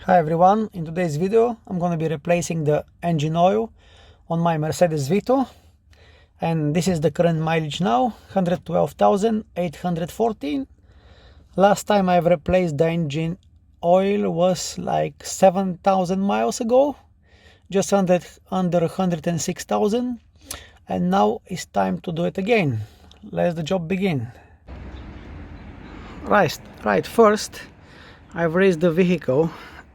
Hi everyone, in today's video I'm going to be replacing the engine oil on my Mercedes Vito, and this is the current mileage now, 112,814. Last time I've replaced the engine oil was like 7,000 miles ago, just under 106,000, and now it's time to do it again. Let the job begin. Right, first I've raised the vehicle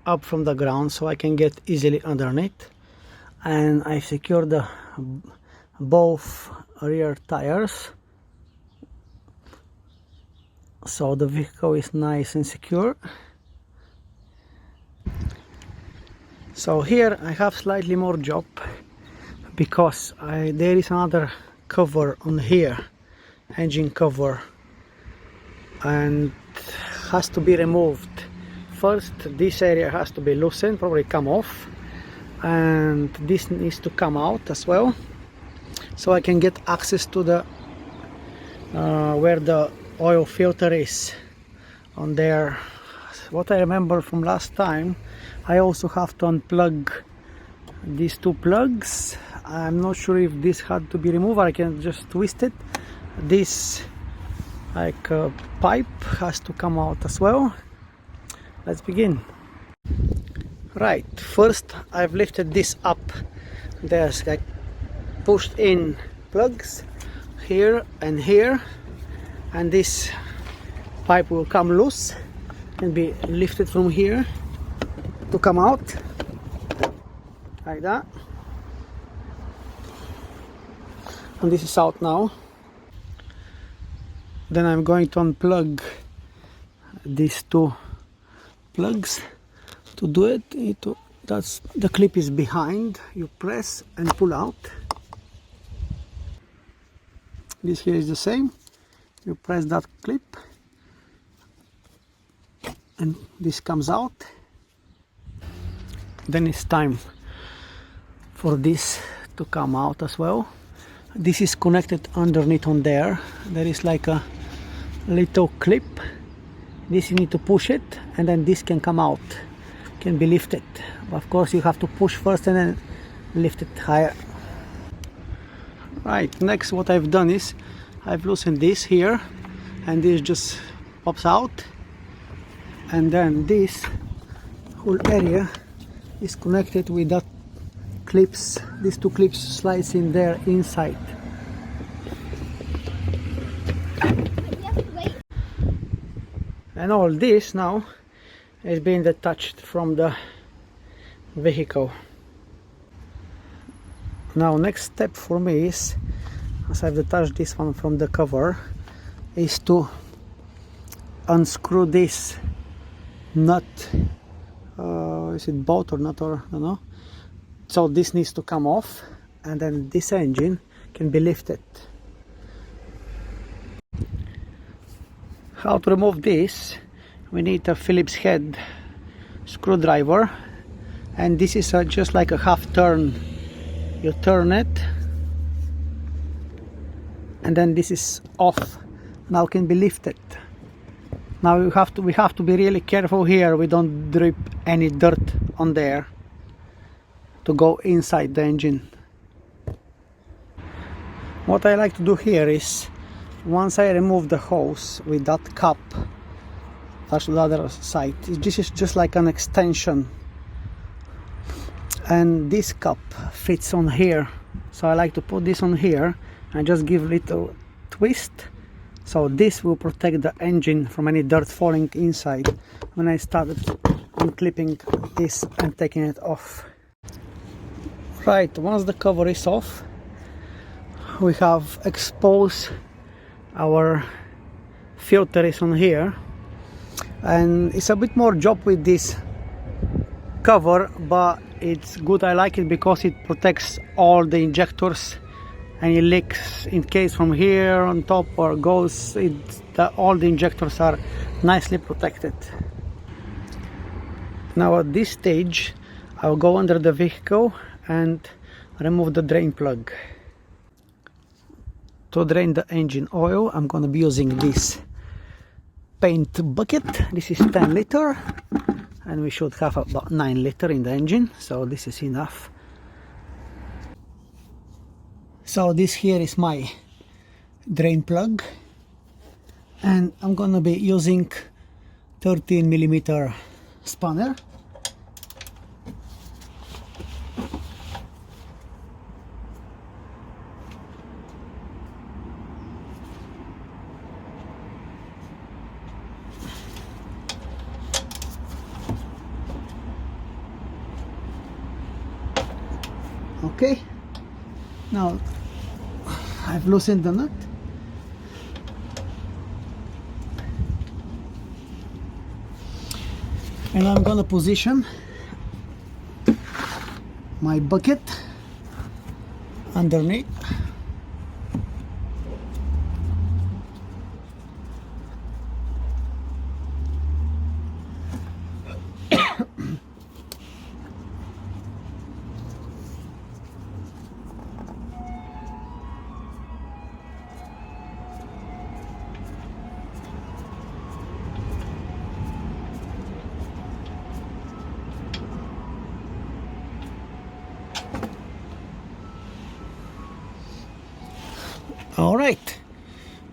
up from the ground so I can get easily underneath, and I secured both rear tires so the vehicle is nice and secure. So here I have slightly more job because there is another cover on here, engine cover, and has to be removed. First, this area has to be loosened, probably come off, and this needs to come out as well, so I can get access to the where the oil filter is on there. What I remember from last time, I also have to unplug these two plugs. I'm not sure if this had to be removed. I can just twist it. This pipe has to come out as well. Let's begin. Right, first I've lifted this up. There's like pushed in plugs here and here, and this pipe will come loose and be lifted from here to come out like that, and this is out now. Then I'm going to unplug these two plugs. To do it, that's the clip is behind. You press and pull out. This here is the same. You press that clip and this comes out. Then it's time for this to come out as well. This is connected underneath on there. There is like a little clip. This you need to push it, and then this can come out, can be lifted. Of course you have to push first and then lift it higher. Right, next what I've done is I've loosened this here, and this just pops out, and then this whole area is connected with that clips. These two clips slides in there inside. And all this now is being detached from the vehicle. Now next step for me is, as I've detached this one from the cover, is to unscrew this nut. Is it bolt or not, or I don't know. So this needs to come off, and then this engine can be lifted. How to remove this? We need a Phillips head screwdriver, and this is just like a half turn. You turn it, and then this is off. Now can be lifted. Now we have to be really careful here. We don't drip any dirt on there to go inside the engine. What I like to do here is, once I remove the hose with that cap, that's the other side. This is just like an extension, and this cap fits on here. So I like to put this on here and just give a little twist. So this will protect the engine from any dirt falling inside when I started unclipping this and taking it off. Right, once the cover is off, we have exposed our filter is on here, and it's a bit more job with this cover, but it's good. I like it because it protects all the injectors. Any leaks in case from here on top or goes, all the injectors are nicely protected. Now at this stage I'll go under the vehicle and remove the drain plug. To drain the engine oil, I'm going to be using this paint bucket. This is 10 liter, and we should have about 9 liters in the engine, so this is enough. So this here is my drain plug, and I'm gonna be using 13mm spanner. Okay, now I've loosened the nut. And I'm gonna position my bucket underneath. All right,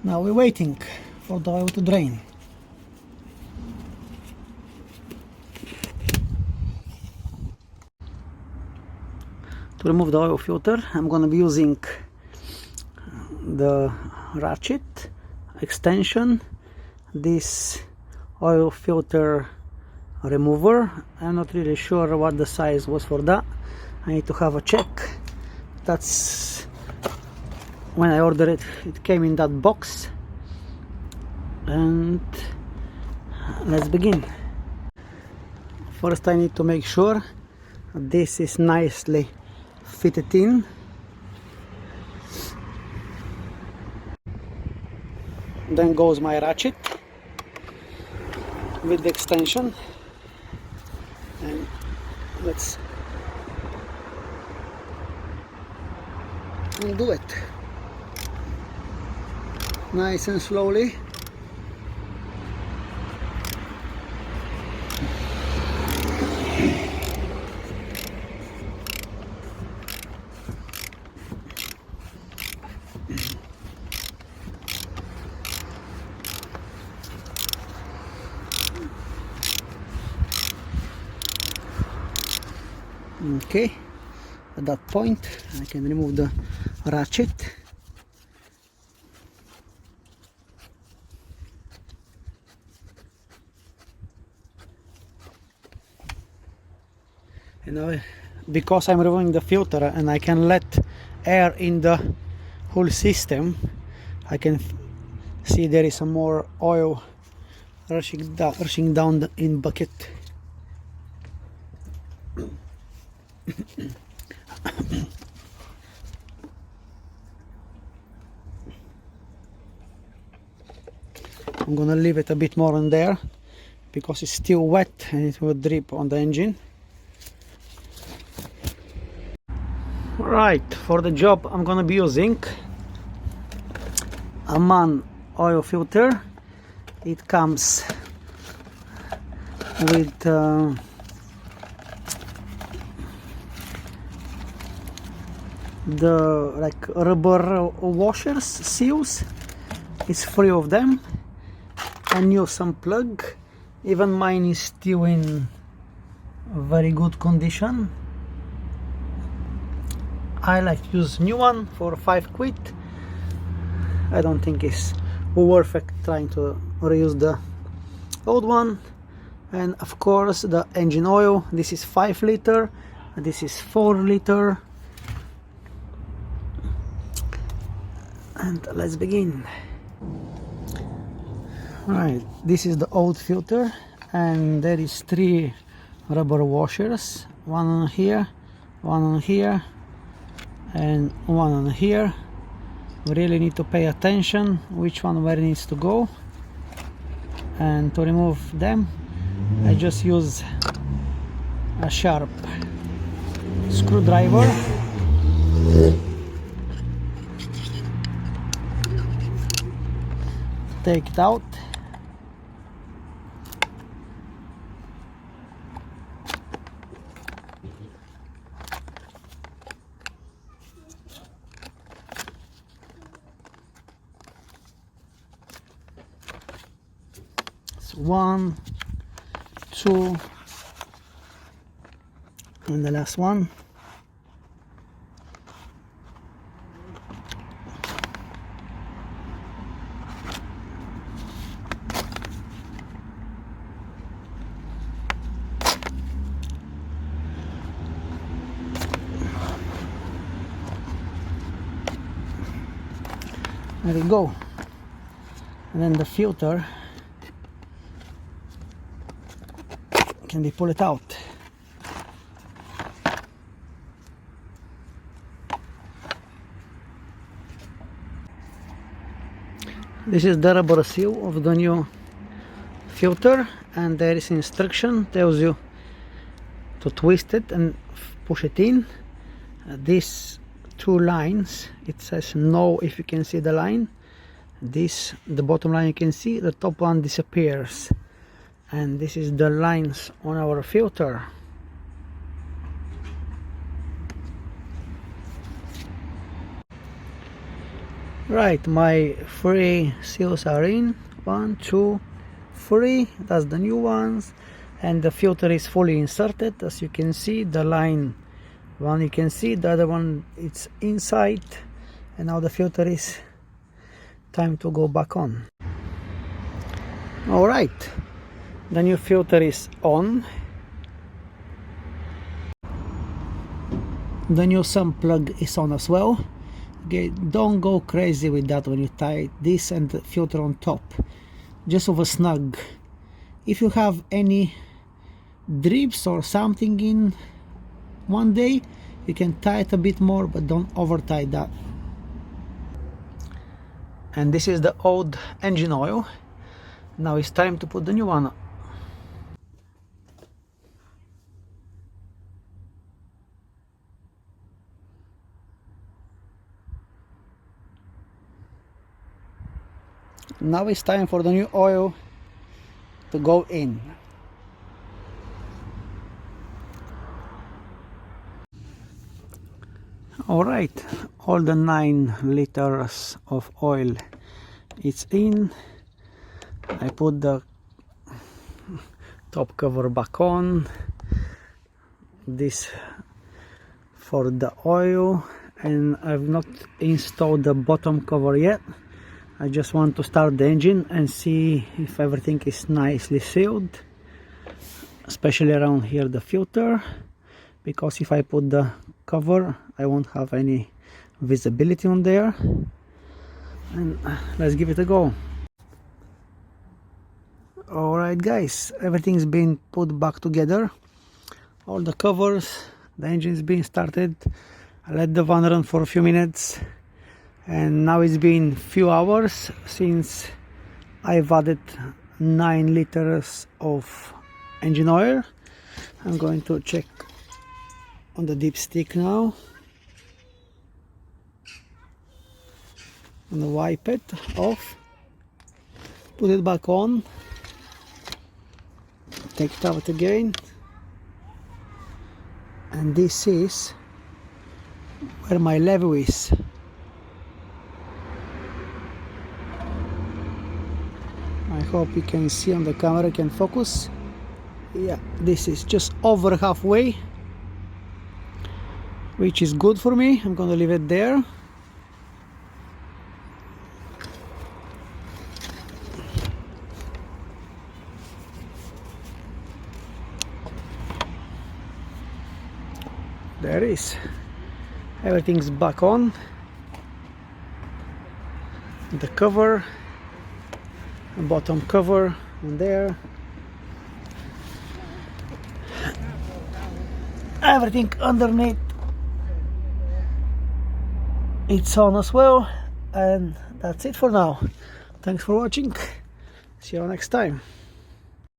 now we're waiting for the oil to drain. To remove the oil filter, I'm going to be using the ratchet extension, this oil filter remover. I'm not really sure what the size was for that. I need to have a check. That's when I ordered it, it came in that box. And let's begin. First I need to make sure this is nicely fitted in. Then goes my ratchet with the extension, and let's undo it nice and slowly. Okay, at that point I can remove the ratchet. And now, because I'm removing the filter and I can let air in the whole system, I can see there is some more oil rushing down the in bucket. I'm gonna leave it a bit more in there because it's still wet and it will drip on the engine. Right, for the job I'm gonna be using a MAN oil filter. It comes with the like rubber washers, seals. It's 3 of them. A new some plug. Even mine is still in very good condition. I like to use new one for 5 quid. I don't think it's worth it trying to reuse the old one. And of course the engine oil. This is 5 liter, this is 4 liter. And let's begin. Right, this is the old filter, and there is 3 rubber washers, one on here, one on here, and one on here. We really need to pay attention which one where needs to go. And to remove them, I just use a sharp screwdriver. Take it out. 1, 2, and the last one. There we go. And then the filter can be pulled out. This is the rubber seal of the new filter, and there is instruction tells you to twist it and push it in. These two lines, it says no if you can see the line. This, the bottom line you can see, the top one disappears, and this is the lines on our filter. Right, my 3 seals are in. 1, 2, 3, that's the new ones, and the filter is fully inserted. As you can see, the line one you can see, the other one it's inside, and now the filter is time to go back on. All right, the new filter is on. The new sump plug is on as well. Okay, don't go crazy with that when you tie this and the filter on top, just over snug. If you have any drips or something in one day, you can tie it a bit more, but don't over tie that. And this is the old engine oil. Now it's time to put the new one. Now it's time for the new oil to go in. Alright, all the 9 liters of oil it's in. I put the top cover back on, this for the oil, and I've not installed the bottom cover yet. I just want to start the engine and see if everything is nicely sealed, especially around here the filter, because if I put the cover I won't have any visibility on there. And let's give it a go. Alright guys, everything's been put back together, all the covers, the engine's been started. I let the van run for a few minutes, and now it's been few hours since I've added 9 liters of engine oil. I'm going to check on the dipstick now and wipe it off, put it back on, take it out again, and this is where my level is. I hope you can see on the camera, can focus. Yeah, this is just over halfway, which is good for me. I'm gonna leave it there. There it is. Everything's back on. The cover, the bottom cover on there. Everything underneath it's on as well, and that's it for now. Thanks for watching. See you next time.